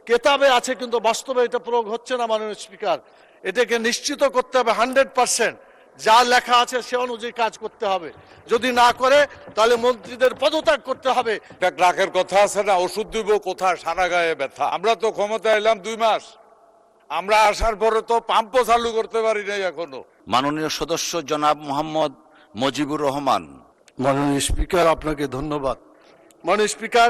কেতাবে আছে কিন্তু বাস্তবে এটা প্রয়োগ হচ্ছে না। মাননীয় স্পিকার, এটাকে নিশ্চিত করতে হবে 100% যা লেখা আছে সে অনুযায়ী কাজ করতে হবে। যদি না করে তাহলে মন্ত্রীদের পদত্যাগ করতে হবে। রাখের কথা আছে না, ওষুধ দিব কোথায়, সারা গায়ে ব্যথা। আমরা তো ক্ষমতা এলাম 2 মাস, আমরা আসার পরে তো পাম্পও চালু করতে পারি নাই এখনো। মাননীয় সদস্য জনাব মোহাম্মদ মজিবুর রহমান। মাননীয় স্পিকার, আপনাকে ধন্যবাদ। মাননীয় স্পিকার,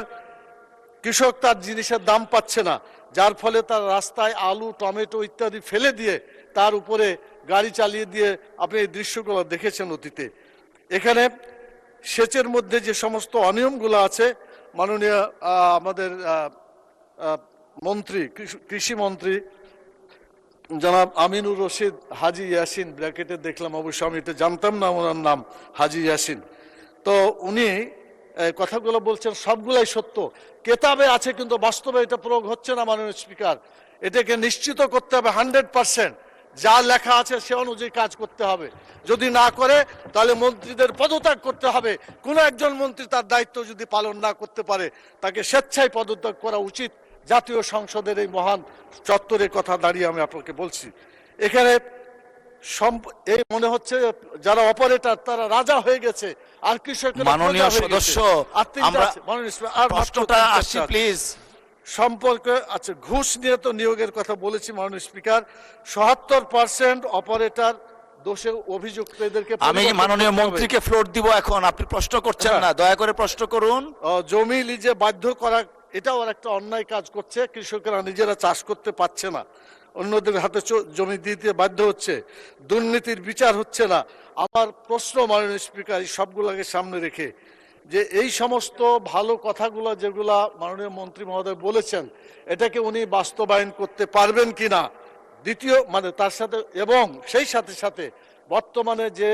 কৃষক তার জিনিসের দাম পাচ্ছে না, যার ফলে তার রাস্তায় আলু, টমেটো ইত্যাদি ফেলে দিয়ে তার উপরে গাড়ি চালিয়ে দিয়ে আপনি এই দৃশ্যগুলো দেখেছেন অতীতে। এখানে সেচের মধ্যে যে সমস্ত অনিয়মগুলো আছে, মাননীয় আমাদের মন্ত্রী, কৃষি মন্ত্রী জনাব আমিনুর রশিদ হাজি ইয়াসিন, ব্র্যাকেটে দেখলাম, অবশ্য আমি এটা জানতাম না ওনার নাম হাজি ইয়াসিন, তো উনি কথাগুলো বলছেন সবগুলাই সত্য। কেতাবে আছে কিন্তু বাস্তবে এটা প্রয়োগ হচ্ছে না। মাননীয় স্পিকার, এটাকে নিশ্চিত করতে হবে 100% যা লেখা আছে সে অনুযায়ী কাজ করতে হবে। যদি না করে তাহলে মন্ত্রীদের পদত্যাগ করতে হবে। কোনো একজন মন্ত্রী তার দায়িত্ব যদি পালন না করতে পারে তাকে স্বেচ্ছায় পদত্যাগ করা উচিত। জাতীয় সংসদের এই মহান চত্বরের কথা দাঁড়িয়ে আমি আপনাকে বলছি। এখানে এই মনে হচ্ছে যারা অপারেটর তারা রাজা হয়ে গেছে, আর কৃষকের মাননীয় সদস্য আমরা প্রশ্নটা আসছি প্লিজ সম্পর্কে আছে। ঘুষ নিয়ে তো নিয়োগের কথা বলেছি মাননীয় স্পিকার। ৭৭% অপারেটর দোষে অভিযুক্ত, এদেরকে আমি মাননীয় মন্ত্রীকে ফ্লোর দিব এখন, আপনি প্রশ্ন করছেন না, দয়া করে প্রশ্ন করুন। জমি লিজে বাধ্য করা, এটাও একটা অন্যায় কাজ করছে। কৃষকেরা নিজেরা চাষ করতে পারছে না, অন্যদের হাতে জমি দিতে বাধ্য হচ্ছে, দুর্নীতির বিচার হচ্ছে না। আমার প্রশ্ন মাননীয় স্পিকার, এই সবগুলোকে সামনে রেখে যে এই সমস্ত ভালো কথাগুলো যেগুলা মাননীয় মন্ত্রী মহোদয় বলেছেন, এটাকে উনি বাস্তবায়ন করতে পারবেন কিনা, দ্বিতীয় মানে তার সাথে, এবং সেই সাথে সাথে বর্তমানে যে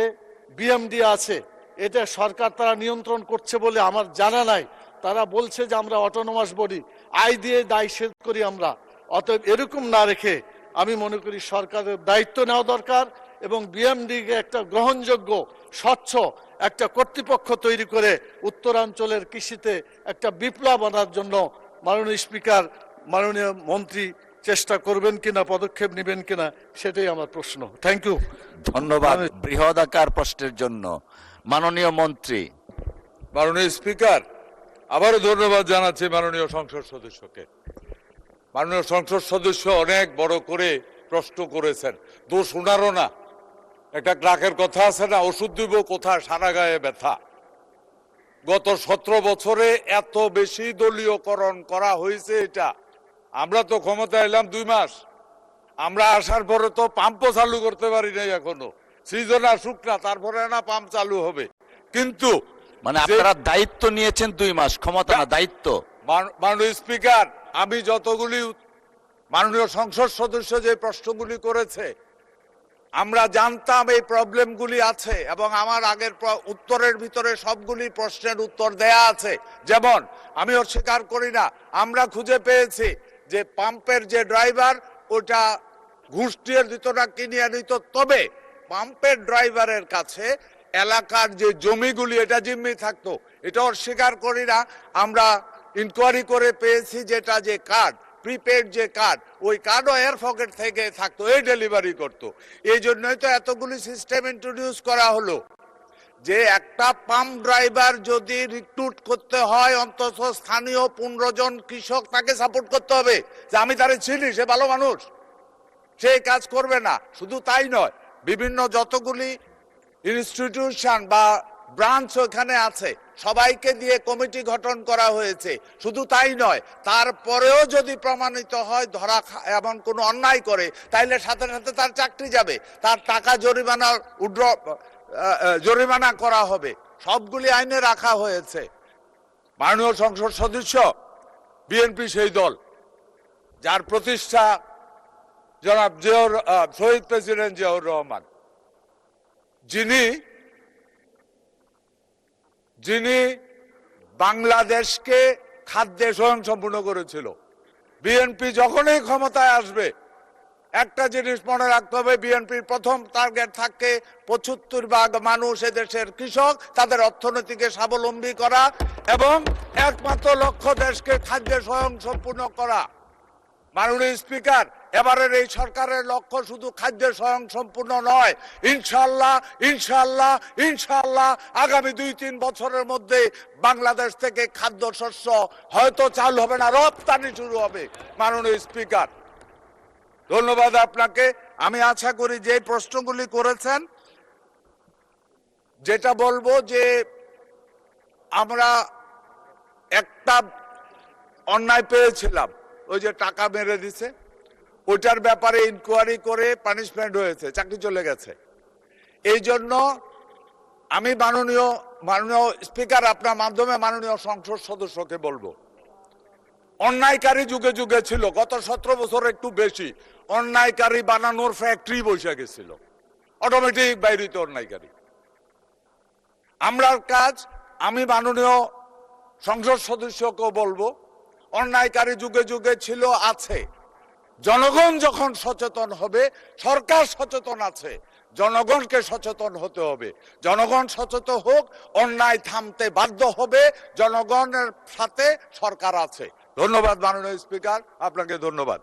বিএমডি আছে এটা সরকার তারা নিয়ন্ত্রণ করছে বলে আমার জানা নাই। তারা বলছে যে আমরা অটোনমাস বডি, আয় দিয়ে দায় শেষ করি আমরা। অতএব এরকম না রেখে আমি মনে করি সরকারের দায়িত্ব নেওয়া দরকার এবং বিএমডিকে একটা গ্রহণযোগ্য স্বচ্ছ একটা কর্তৃপক্ষ তৈরি করে উত্তরাঞ্চলের কৃষিতে একটা বিপ্লব আনার জন্য মাননীয় স্পিকার, মাননীয় মন্ত্রী চেষ্টা করবেন কিনা, পদক্ষেপ নেবেন কিনা, সেটাই আমার প্রশ্ন। Thank you. ধন্যবাদ বৃহদাকার প্রশ্নের জন্য। মাননীয় মন্ত্রী। মাননীয় স্পিকার, আবারও ধন্যবাদ জানাচ্ছি মাননীয় সংসদ সদস্যকে। মাননীয় সংসদ সদস্য অনেক বড় করে প্রশ্ন করেছেন, দোষ ওনারও না। একটা রাখের কথা আছে না, ওষুধ দিব কোথায়, সারা গায়ে ব্যথা। গত 17 বছরে এত বেশি দলীয়করণ করা হয়েছে। এটা আমরা তো ক্ষমতা এলাম 2 মাস, আমরা আসার পরে তো পাম্পও চালু করতে পারি নাই এখনো। সিজন আসুক না, তারপরে না পাম্প চালু হবে। কিন্তু মানে আপনারা দায়িত্ব নিয়েছেন 2 মাস, ক্ষমতা না দায়িত্ব। মাননীয় স্পিকার, আমি যতগুলি মাননীয় সংসদ সদস্য যে প্রশ্নগুলি করেছে, আমরা জানতাম এই প্রবলেমগুলি আছে এবং আমার আগের উত্তরের ভিতরে সবগুলি প্রশ্নের উত্তর দেয়া আছে। যেমন আমি অস্বীকার করি না, আমরা খুঁজে পেয়েছি যে পাম্পের যে ড্রাইভার ওটা ঘুষ দিয়ে দিত না, কিনে নিত। তবে পাম্পের ড্রাইভারের কাছে এলাকার যে জমিগুলি এটা জিম্মি থাকতো, এটা অস্বীকার করি না। আমরা ইনকোয়ারি করে পেয়েছি যেটা যে কার্ড, প্রিপেড যে কার্ড, ওই কার্ডও এর পকেট থেকে থাকতো, এই ডেলিভারি করতো। এই জন্যই তো এতগুলি সিস্টেম ইন্ট্রোডিউস করা হলো যে একটা পাম্প ড্রাইভার যদি রিক্রুট করতে হয় অন্তত স্থানীয় 15 জন কৃষক তাকে সাপোর্ট করতে হবে, যে আমি তারে চিনি, সে ভালো মানুষ, সে কাজ করবে না। শুধু তাই নয়, বিভিন্ন যতগুলি ইনস্টিটিউশন বা ব্রাঞ্চ ওখানে আছে সবাইকে দিয়ে কমিটি গঠন করা হয়েছে। শুধু তাই নয়, তারপরেও যদি প্রমাণিত হয় ধরা এমন কোনো অন্যায় করে, তাইলে সাথে সাথে তার চাকরি যাবে, তার টাকা জরিমানা করা হবে। সবগুলি আইনে রাখা হয়েছে। মাননীয় সংসদ সদস্য, বিএনপি সেই দল যার প্রতিষ্ঠা জনাব শহীদ প্রেসিডেন্ট জিয়াউর রহমান, যিনি বাংলাদেশকে খাদ্যে স্বয়ংসম্পূর্ণ করেছিল। বিএনপি যখনই ক্ষমতায় আসবে একটা জিনিস মনে রাখতে হবে, বিএনপির প্রথম টার্গেট থাকে ৭৫% মানুষ এদেশের কৃষক, তাদের অর্থনীতিকে স্বাবলম্বী করা এবং একমাত্র লক্ষ্য দেশকে খাদ্যে স্বয়ংসম্পূর্ণ করা। মাননীয় স্পিকার, এবারের এই সরকারের লক্ষ্য শুধু খাদ্য স্বয়ংসম্পূর্ণ নয়, ইনশাআল্লাহ ইনশাআল্লাহ ইনশাআল্লাহ আগামী 2-3 বছরের মধ্যে বাংলাদেশ থেকে খাদ্যশস্য হয়তো চাল হবে না, রপ্তানি শুরু হবে। মাননীয় স্পিকার, ধন্যবাদ আপনাকে। আমি আশা করি যে প্রশ্নগুলি করেছেন, যেটা বলবো যে আমরা একটা অন্যায় পেয়েছিলাম, ওই যে টাকা মেরে দিছে, ওইটার ব্যাপারে ইনকোয়ারি করে পানিশমেন্ট হয়েছে, চাকরি চলে গেছে। এই জন্য আমি মাননীয় স্পিকার আপনার মাধ্যমে মাননীয় সংসদ সদস্যকে বলবো, অন্যায়কারী যুগে যুগে ছিল, গত 17 বছর একটু বেশি অন্যায়কারী বানানোর ফ্যাক্টরি বসে গেছিল, অটোমেটিক বাইরিত অন্যায়কারী। আমরার কাজ, আমি মাননীয় সংসদ সদস্যকেও বলবো, অন্যায়কারী যুগে যুগে ছিল, আছে। জনগণ যখন সচেতন হবে, সরকার সচেতন আছে, জনগণকে সচেতন হতে হবে। জনগণ সচেতন হোক, অন্যায় থামতে বাধ্য হবে, জনগণের সাথে সরকার আছে। ধন্যবাদ মাননীয় স্পিকার, আপনাকে ধন্যবাদ।